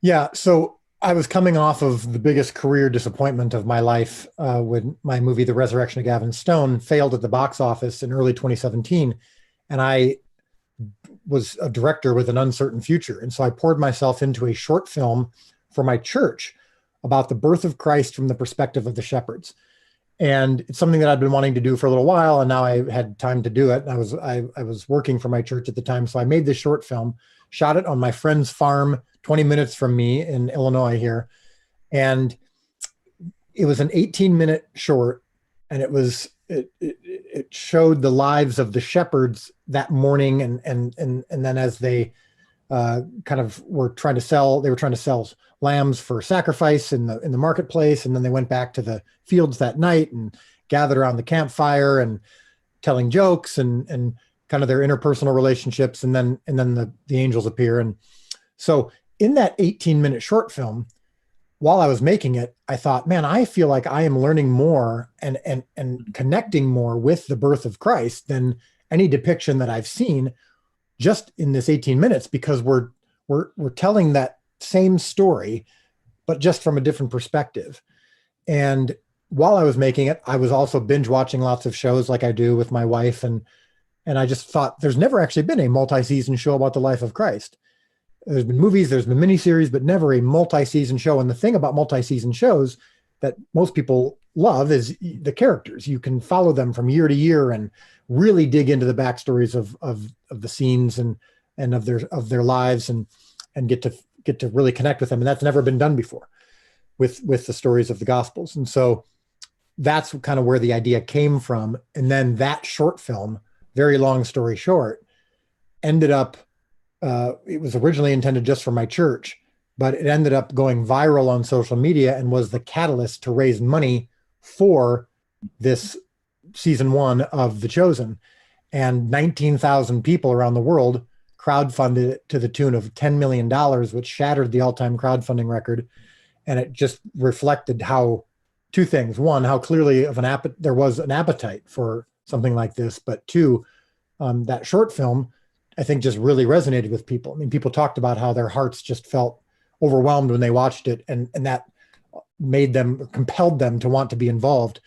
Yeah, so I was coming off of the biggest career disappointment of my life when my movie, The Resurrection of Gavin Stone, failed at the box office in early 2017. And I was a director with an uncertain future. And so I poured myself into a short film for my church about the birth of Christ from the perspective of the shepherds. And it's something that I'd been wanting to do for a little while, and now I had time to do it. I was working for my church at the time, so I made this short film, shot it on my friend's farm, 20 minutes from me in Illinois here, and it was an 18-minute short, and it showed the lives of the shepherds that morning, and then as they kind of were trying to sell, they were trying to sell lambs for sacrifice in the marketplace, and then they went back to the fields that night and gathered around the campfire and telling jokes and kind of their interpersonal relationships, and then the angels appear. And so in that 18-minute short film, while I was making it, I thought, man, I feel like I am learning more and connecting more with the birth of Christ than any depiction that I've seen just in this 18 minutes, because we're telling that same story, but just from a different perspective. And while I was making it, I was also binge watching lots of shows like I do with my wife. And I just thought there's never actually been a multi-season show about the life of Christ. There's been movies, there's been miniseries, but never a multi-season show. And the thing about multi-season shows that most people love is the characters. You can follow them from year to year and really dig into the backstories of the scenes and of their lives and get to really connect with them. And that's never been done before with the stories of the Gospels. And so that's kind of where the idea came from. And then that short film, very long story short, ended up, it was originally intended just for my church, but it ended up going viral on social media and was the catalyst to raise money for this season one of The Chosen. And 19,000 people around the world crowdfunded it to the tune of $10 million, which shattered the all-time crowdfunding record. And it just reflected how two things. One, how clearly there was an appetite for something like this, but two, that short film, I think, just really resonated with people. I mean, people talked about how their hearts just felt overwhelmed when they watched it, and that compelled them to want to be involved.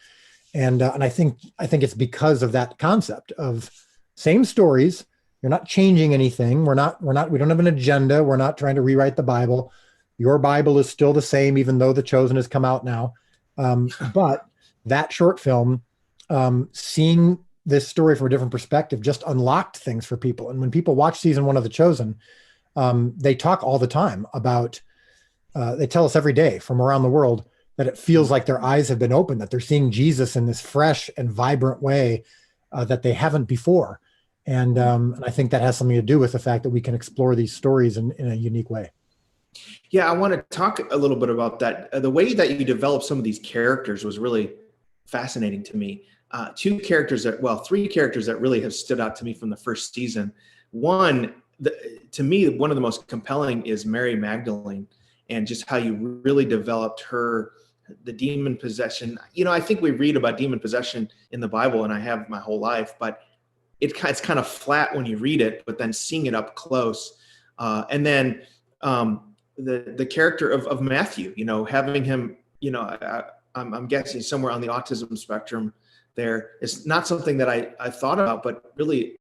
And I think it's because of that concept of same stories. You're not changing anything. We don't have an agenda. We're not trying to rewrite the Bible. Your Bible is still the same, even though The Chosen has come out now. But that short film, seeing this story from a different perspective, just unlocked things for people. And when people watch season one of The Chosen, they talk all the time about, they tell us every day from around the world that it feels like their eyes have been opened, that they're seeing Jesus in this fresh and vibrant way that they haven't before. And I think that has something to do with the fact that we can explore these stories in a unique way. Yeah, I want to talk a little bit about that. The way that you develop some of these characters was really fascinating to me. Three characters that really have stood out to me from the first season. One, to me, one of the most compelling is Mary Magdalene, and just how you really developed the demon possession. You know, I think we read about demon possession in the Bible, and I have my whole life, but it's kind of flat when you read it, but then seeing it up close. And then the character of Matthew, you know, having him, you know, I'm guessing somewhere on the autism spectrum there. It's not something that I thought about, but really,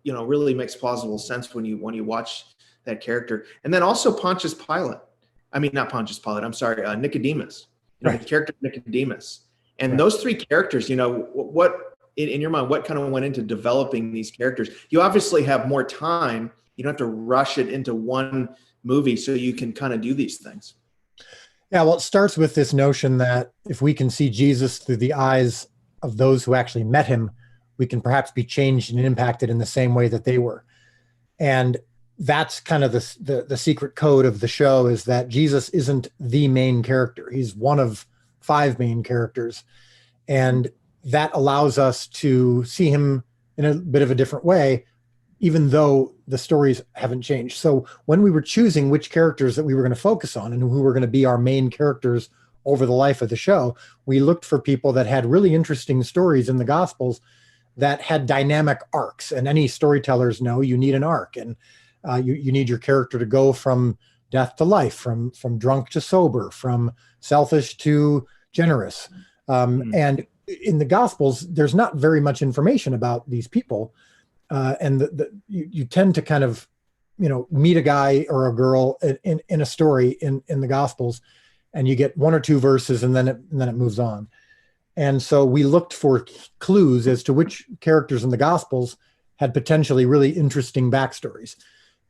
you know, really makes plausible sense when you watch that character. And then also Pontius Pilate. I mean, not Pontius Pilate, I'm sorry, Nicodemus. You know, Right. the character of Nicodemus. And Right. those three characters, you know, what in your mind, what kind of went into developing these characters? You obviously have more time. You don't have to rush it into one movie, so you can kind of do these things. Yeah, well, it starts with this notion that if we can see Jesus through the eyes of those who actually met him, we can perhaps be changed and impacted in the same way that they were. And that's kind of the secret code of the show, is that Jesus isn't the main character. He's one of five main characters. And that allows us to see him in a bit of a different way, even though the stories haven't changed. So when we were choosing which characters that we were going to focus on and who were going to be our main characters over the life of the show, we looked for people that had really interesting stories in the Gospels that had dynamic arcs. And any storytellers know you need an arc, and you need your character to go from death to life, from drunk to sober, from selfish to generous. And in the Gospels, there's not very much information about these people. And you tend to kind of, meet a guy or a girl in a story in the Gospels, and you get one or two verses, and then it moves on. And so we looked for clues as to which characters in the Gospels had potentially really interesting backstories.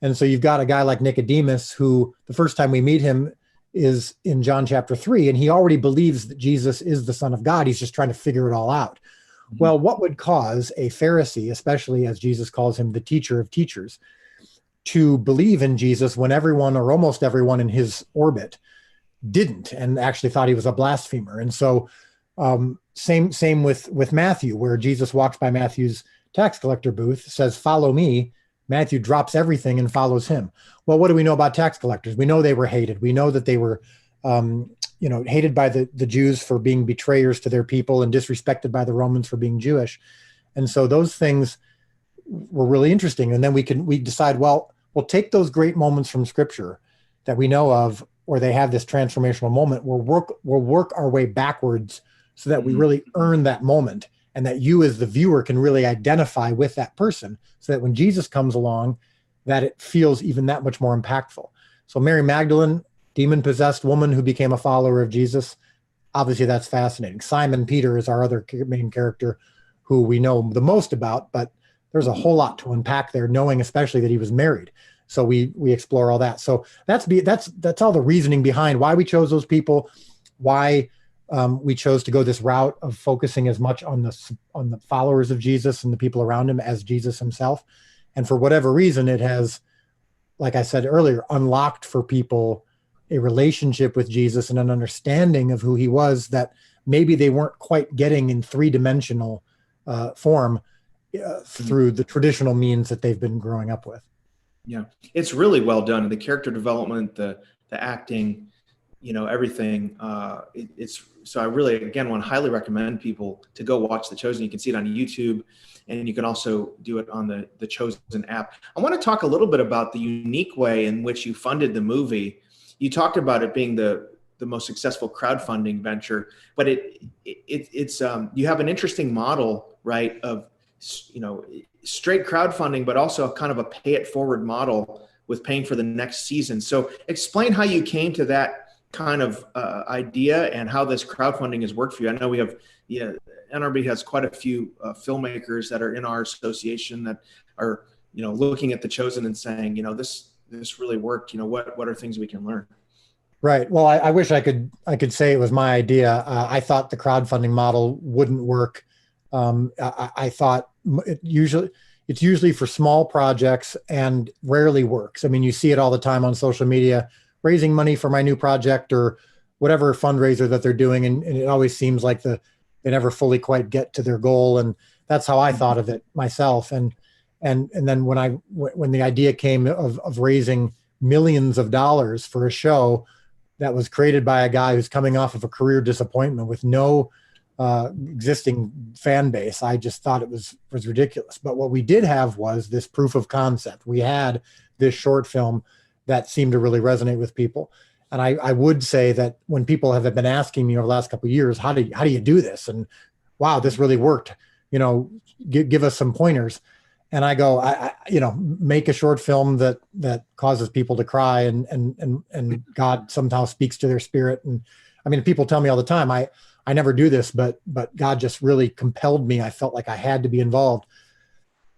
And so you've got a guy like Nicodemus, who the first time we meet him is in John chapter 3, and he already believes that Jesus is the Son of God. He's just trying to figure it all out. Well, what would cause a Pharisee, especially as Jesus calls him the teacher of teachers, to believe in Jesus when everyone or almost everyone in his orbit didn't, and actually thought he was a blasphemer? And so same with Matthew, where Jesus walks by Matthew's tax collector booth, says, "Follow me." Matthew drops everything and follows him. Well, what do we know about tax collectors? We know they were hated. We know that they were, hated by the Jews for being betrayers to their people and disrespected by the Romans for being Jewish. And so those things were really interesting. And then we decide, well, we'll take those great moments from Scripture that we know of, where they have this transformational moment. We'll work our way backwards so that we really earn that moment, and that you as the viewer can really identify with that person, so that when Jesus comes along, that it feels even that much more impactful. So Mary Magdalene, demon-possessed woman who became a follower of Jesus, obviously that's fascinating. Simon Peter is our other main character, who we know the most about, but there's a whole lot to unpack there, knowing especially that he was married. So we explore all that. So that's all the reasoning behind why we chose those people, why we chose to go this route of focusing as much on the followers of Jesus and the people around him as Jesus himself. And for whatever reason, it has, like I said earlier, unlocked for people a relationship with Jesus and an understanding of who he was that maybe they weren't quite getting in three-dimensional form through the traditional means that they've been growing up with. Yeah, it's really well done. The character development, the acting, everything. So I really, again, want to highly recommend people to go watch The Chosen. You can see it on YouTube, and you can also do it on the Chosen app. I want to talk a little bit about the unique way in which you funded the movie. You talked about it being the most successful crowdfunding venture, but it's you have an interesting model, right, of straight crowdfunding, but also kind of a pay it forward model with paying for the next season. So explain how you came to that kind of idea and how this crowdfunding has worked for you. I know we have, NRB has quite a few filmmakers that are in our association that are, looking at The Chosen and saying, this really worked. What are things we can learn? Right. Well, I wish I could say it was my idea. I thought the crowdfunding model wouldn't work. I thought it's usually for small projects and rarely works. I mean, you see it all the time on social media, raising money for my new project or whatever fundraiser that they're doing. And it always seems like they never fully quite get to their goal. And that's how I thought of it myself. And then when the idea came of raising millions of dollars for a show that was created by a guy who's coming off of a career disappointment with no existing fan base, I just thought it was ridiculous. But what we did have was this proof of concept. We had this short film that seemed to really resonate with people. And I would say that when people have been asking me over the last couple of years, how do you do this? And wow, this really worked. Give us some pointers. And I go, make a short film that causes people to cry and God somehow speaks to their spirit. And I mean, people tell me all the time, I never do this, but God just really compelled me. I felt like I had to be involved.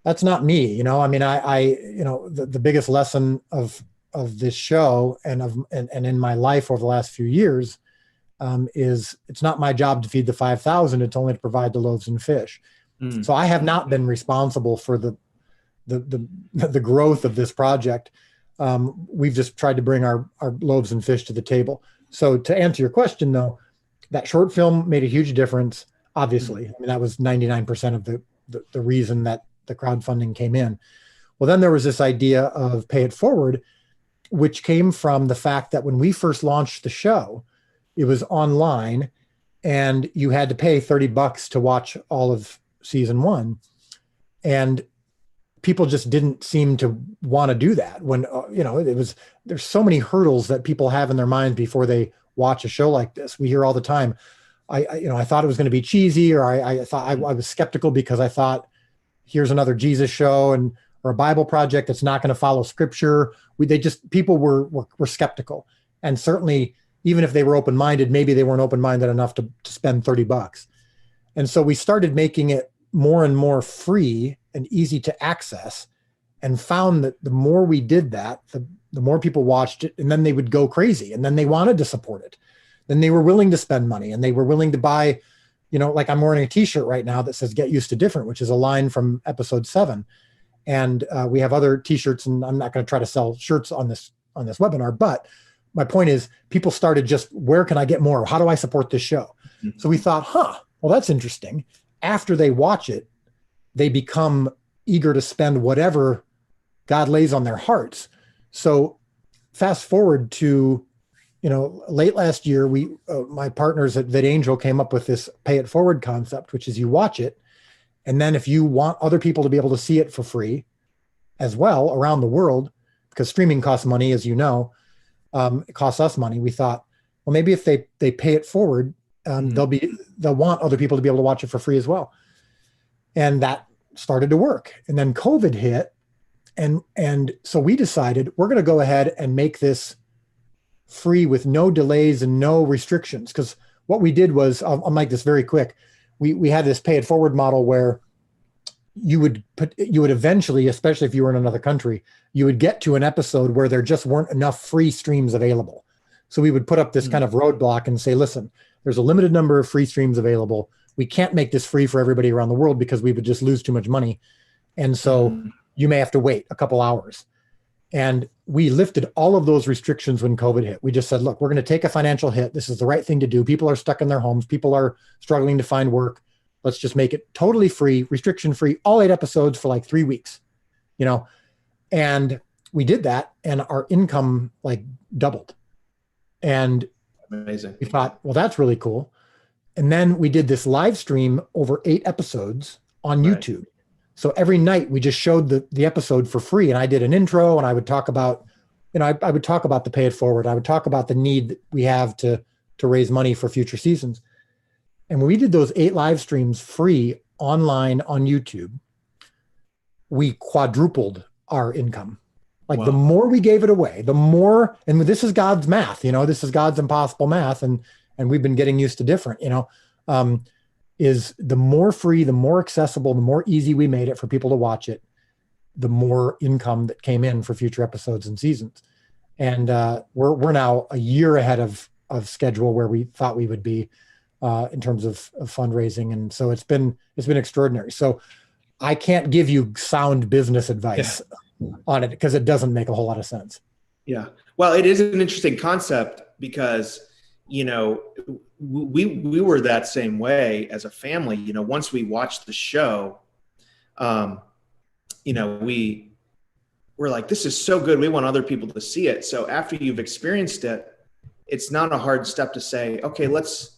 That's not me. I mean, the biggest lesson of this show and in my life over the last few years is it's not my job to feed the 5,000. It's only to provide the loaves and fish. So I have not been responsible for the growth of this project. We've just tried to bring our loaves and fish to the table. So to answer your question, though, that short film made a huge difference. Obviously, I mean, that was 99% of the reason that the crowdfunding came in. Well, then there was this idea of pay it forward, which came from the fact that when we first launched the show, it was online and you had to pay $30 to watch all of season one. And people just didn't seem to want to do that when, there's so many hurdles that people have in their minds before they watch a show like this. We hear all the time, I thought it was going to be cheesy, or I thought I was skeptical because I thought here's another Jesus show or a Bible project that's not going to follow scripture. People were skeptical. And certainly even if they were open-minded, maybe they weren't open-minded enough to spend $30. And so we started making it more and more free and easy to access, and found that the more we did that, the more people watched it, and then they would go crazy, and then they wanted to support it. Then they were willing to spend money, and they were willing to buy, like I'm wearing a t-shirt right now that says "Get Used to Different," which is a line from episode 7. And we have other t-shirts, and I'm not going to try to sell shirts on this webinar, but my point is people started just, where can I get more? How do I support this show? Mm-hmm. So we thought, well, that's interesting. After they watch it, they become eager to spend whatever God lays on their hearts. So fast forward to, late last year, my partners at VidAngel came up with this pay it forward concept, which is you watch it, and then if you want other people to be able to see it for free as well around the world, because streaming costs money, as you know, it costs us money. We thought, well, maybe if they pay it forward, they'll want other people to be able to watch it for free as well. And that started to work. And then COVID hit. And so we decided we're going to go ahead and make this free with no delays and no restrictions. Because what we did was, I'll make this very quick. We had this pay it forward model where you would eventually, especially if you were in another country, you would get to an episode where there just weren't enough free streams available. So we would put up this kind of roadblock and say, listen, there's a limited number of free streams available. We can't make this free for everybody around the world because we would just lose too much money. And so you may have to wait a couple hours. And we lifted all of those restrictions when COVID hit. We just said, look, we're going to take a financial hit. This is the right thing to do. People are stuck in their homes. People are struggling to find work. Let's just make it totally free, restriction free, all 8 episodes for like 3 weeks, and we did that, and our income doubled. And amazing. We thought, well, that's really cool. And then we did this live stream over 8 episodes on YouTube. So every night we just showed the episode for free. And I did an intro, and I would talk about, I would talk about the pay it forward. I would talk about the need that we have to raise money for future seasons. And when we did those 8 live streams free online on YouTube, we quadrupled our income. Wow. The more we gave it away, the more, and this is God's math, this is God's impossible math. And we've been getting used to different, is the more free, the more accessible, the more easy we made it for people to watch it, the more income that came in for future episodes and seasons. And we're now a year ahead of schedule where we thought we would be in terms of fundraising. And so it's been extraordinary. So I can't give you sound business advice on it because it doesn't make a whole lot of sense. Yeah. Well, it is an interesting concept because, we were that same way as a family. Once we watched the show, we were like, this is so good. We want other people to see it. So after you've experienced it, it's not a hard step to say, okay, let's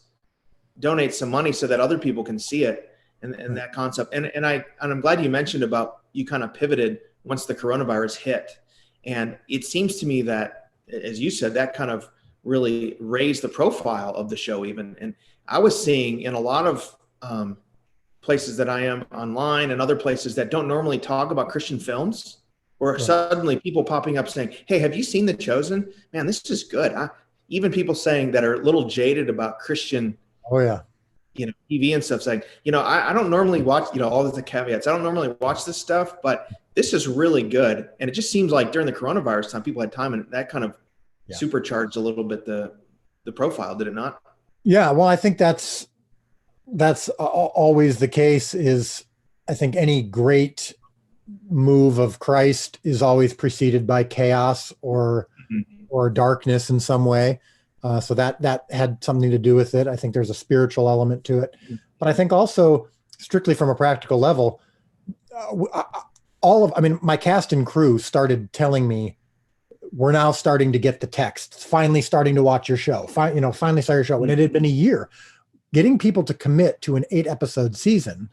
donate some money so that other people can see it, and that concept. And I'm glad you mentioned about you kind of pivoted once the coronavirus hit. And it seems to me that, as you said, that kind of really raised the profile of the show even. And I was seeing in a lot of places that I am online and other places that don't normally talk about Christian films, or suddenly people popping up saying, hey, have you seen The Chosen? Man, this is good. Even people saying that are a little jaded about Christian TV and stuff, saying, I don't normally watch, all the caveats. I don't normally watch this stuff, but this is really good. And it just seems like during the coronavirus time, people had time, and that kind of supercharged a little bit the profile, did it not? Yeah. Well, I think that's always the case. Is I think any great move of Christ is always preceded by chaos or darkness in some way. So that had something to do with it. I think there's a spiritual element to it, but I think also strictly from a practical level, my cast and crew started telling me, we're now starting to get the text, finally starting to watch your show, finally start your show. When it had been a year, getting people to commit to an 8 episode season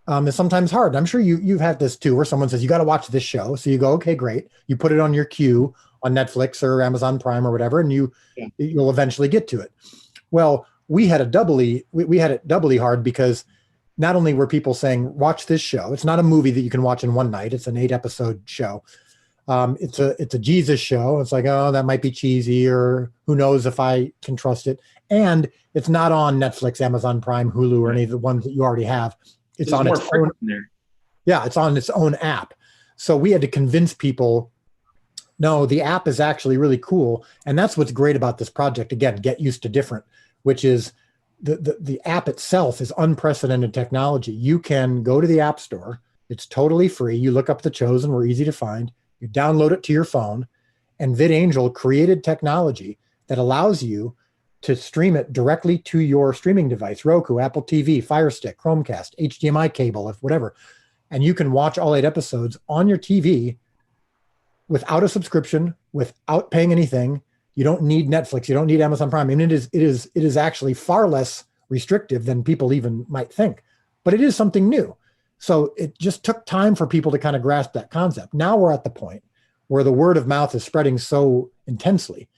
is sometimes hard. I'm sure you've had this too, where someone says, you got to watch this show. So you go, okay, great. You put it on your queue on Netflix or Amazon Prime or whatever, and Yeah. you'll eventually get to it. Well, we had it doubly hard because not only were people saying, watch this show. It's not a movie that you can watch in one night. It's an 8-episode show. It's a Jesus show. It's like, oh, that might be cheesy, or who knows if I can trust it. And it's not on Netflix, Amazon Prime, Hulu, or any of the ones that you already have. It's There's on more its own. there. Yeah, it's on its own app. So we had to convince people, no, the app is actually really cool. And that's what's great about this project. Again, get used to different, which is the app itself is unprecedented technology. You can go to the App Store. It's totally free. You look up The Chosen. We're easy to find. You download it to your phone. And VidAngel created technology that allows you to stream it directly to your streaming device, Roku, Apple TV, Fire Stick, Chromecast, HDMI cable, if whatever. And you can watch all 8 episodes on your TV without a subscription, without paying anything. You don't need Netflix. You don't need Amazon Prime. I mean, it is actually far less restrictive than people even might think, but it is something new. So it just took time for people to kind of grasp that concept. Now we're at the point where the word of mouth is spreading so intensely,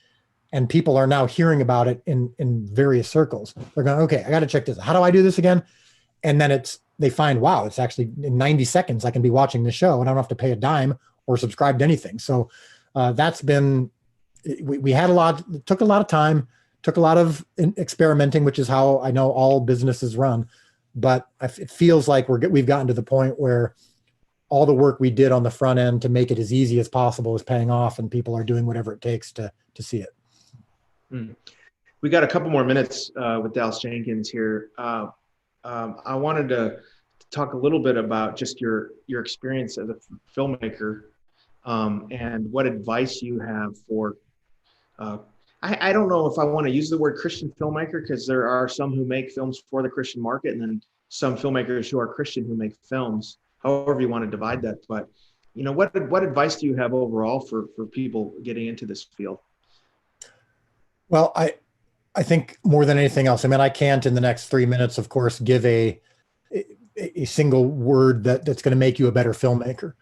and people are now hearing about it in various circles. They're going, okay, I got to check this. How do I do this again? And then they find, wow, it's actually in 90 seconds, I can be watching the show and I don't have to pay a dime or subscribe to anything. So that's been, we had it took a lot of time, took a lot of experimenting, which is how I know all businesses run. But it feels like we've gotten to the point where all the work we did on the front end to make it as easy as possible is paying off, and people are doing whatever it takes to see it. We got a couple more minutes with Dallas Jenkins here. I wanted to talk a little bit about just your experience as a filmmaker, and what advice you have for, I don't know if I want to use the word Christian filmmaker, because there are some who make films for the Christian market, and then some filmmakers who are Christian who make films, however you want to divide that. But, what advice do you have overall for people getting into this field? Well, I think more than anything else, I mean, I can't in the next 3 minutes, of course, give a single word that's going to make you a better filmmaker,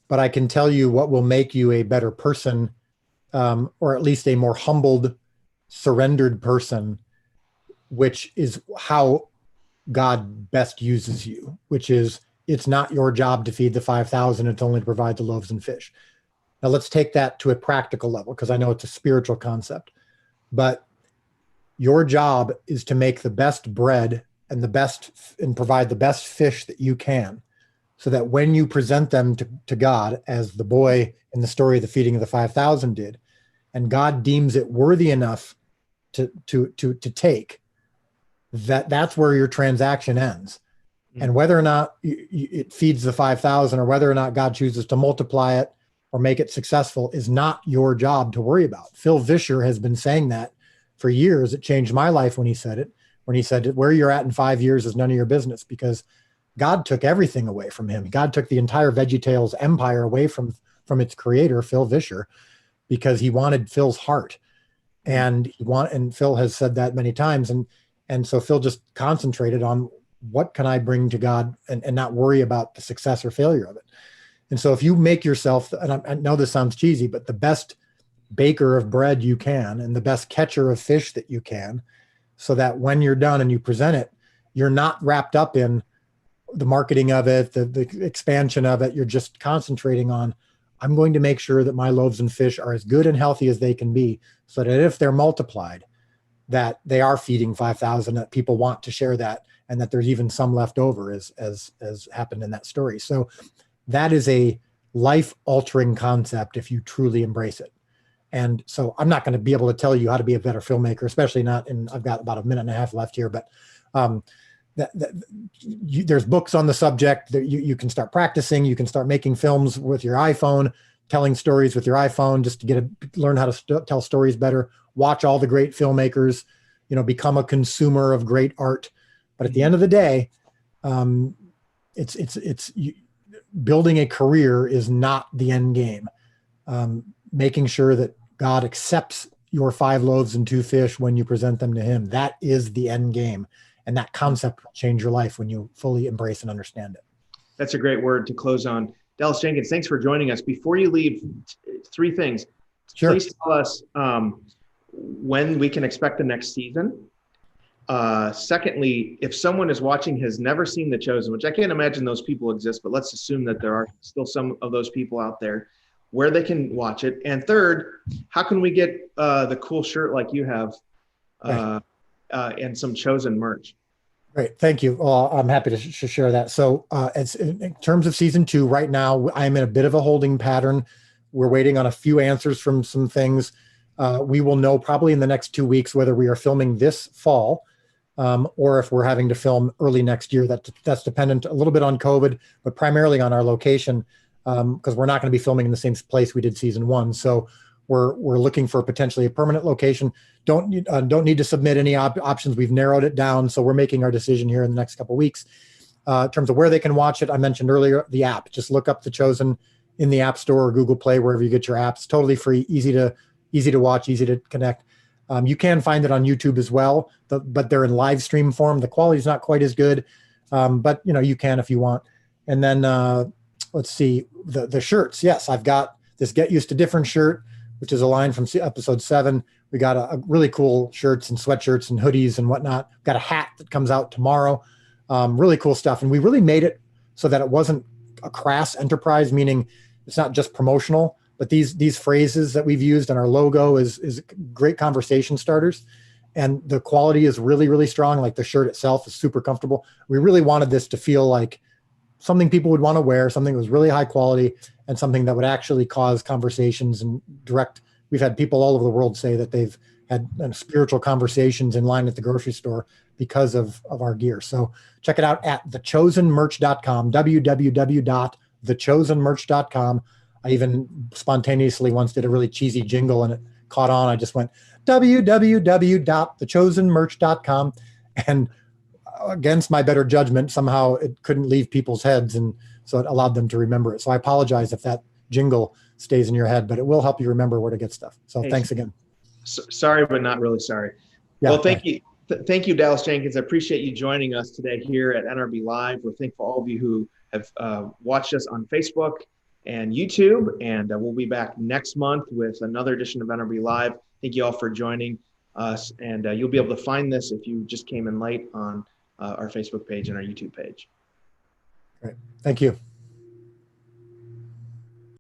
but I can tell you what will make you a better person, or at least a more humbled, surrendered person, which is how God best uses you, which is, it's not your job to feed the 5,000. It's only to provide the loaves and fish. Now let's take that to a practical level, because I know it's a spiritual concept. But your job is to make the best bread and provide the best fish that you can, so that when you present them to God, as the boy in the story of the feeding of the 5,000 did, and God deems it worthy enough to take, that's where your transaction ends. And whether or not it feeds the 5,000, or whether or not God chooses to multiply it or make it successful, is not your job to worry about. Phil Vischer has been saying that for years. It changed my life when he said it. When he said, where you're at in 5 years is none of your business, because God took everything away from him. God took the entire VeggieTales empire away from its creator, Phil Vischer, because he wanted Phil's heart. And Phil has said that many times. And so Phil just concentrated on, what can I bring to God, and not worry about the success or failure of it. And so if you make yourself, and I know this sounds cheesy, but the best baker of bread you can, and the best catcher of fish that you can, so that when you're done and you present it, you're not wrapped up in the marketing of it, the expansion of it. You're just concentrating on, I'm going to make sure that my loaves and fish are as good and healthy as they can be, so that if they're multiplied, that they are feeding 5,000, that people want to share that, and that there's even some left over, as happened in that story. So that is a life-altering concept if you truly embrace it. And so I'm not going to be able to tell you how to be a better filmmaker, especially not in, I've got about a minute and a half left here, but there's books on the subject that you can start practicing. You can start making films with your iPhone, telling stories with your iPhone, just to learn how to tell stories better. Watch all the great filmmakers, become a consumer of great art. But at the end of the day, building a career is not the end game. Making sure that God accepts your 5 loaves and 2 fish when you present them to him, that is the end game. And that concept will change your life when you fully embrace and understand it. That's a great word to close on. Dallas Jenkins, thanks for joining us. Before you leave, three things. Sure. Please tell us when we can expect the next season. Secondly, if someone is watching has never seen The Chosen, which I can't imagine those people exist, but let's assume that there are still some of those people out there, where they can watch it. And third, how can we get the cool shirt like you have and some Chosen merch? Great. Thank you. Well, I'm happy to share that. So it's in terms of season 2, right now, I'm in a bit of a holding pattern. We're waiting on a few answers from some things. We will know probably in the next 2 weeks whether we are filming this fall or if we're having to film early next year. That's dependent a little bit on COVID, but primarily on our location, because we're not going to be filming in the same place we did season 1. So we're looking for potentially a permanent location. Don't need to submit any options. We've narrowed it down, so we're making our decision here in the next couple of weeks. In terms of where they can watch it, I mentioned earlier the app. Just look up The Chosen in the App Store or Google Play, wherever you get your apps. Totally free, easy to watch, easy to connect. You can find it on YouTube as well, but they're in live stream form. The quality is not quite as good, but you can if you want. And then let's see, the shirts. Yes, I've got this Get Used to Different shirt, which is a line from episode 7. We got a really cool shirts and sweatshirts and hoodies and whatnot. Got a hat that comes out tomorrow. Really cool stuff. And we really made it so that it wasn't a crass enterprise, meaning it's not just promotional, but these phrases that we've used and our logo is great conversation starters. And the quality is really, really strong. Like the shirt itself is super comfortable. We really wanted this to feel like something people would want to wear, something that was really high quality and something that would actually cause conversations and direct. We've had people all over the world say that they've had spiritual conversations in line at the grocery store because of our gear. So check it out at thechosenmerch.com, www.thechosenmerch.com. I even spontaneously once did a really cheesy jingle and it caught on. I just went www.thechosenmerch.com, and against my better judgment, somehow it couldn't leave people's heads, and so it allowed them to remember it. So I apologize if that jingle stays in your head, but it will help you remember where to get stuff. So thanks again. Sorry, but not really sorry. Yeah, well, thank you. Thank you, Dallas Jenkins. I appreciate you joining us today here at NRB Live. We're thankful for all of you who have watched us on Facebook and YouTube, and we'll be back next month with another edition of NRB Live. Thank you all for joining us, and you'll be able to find this if you just came in late on our Facebook page and our YouTube page. Great. Thank you.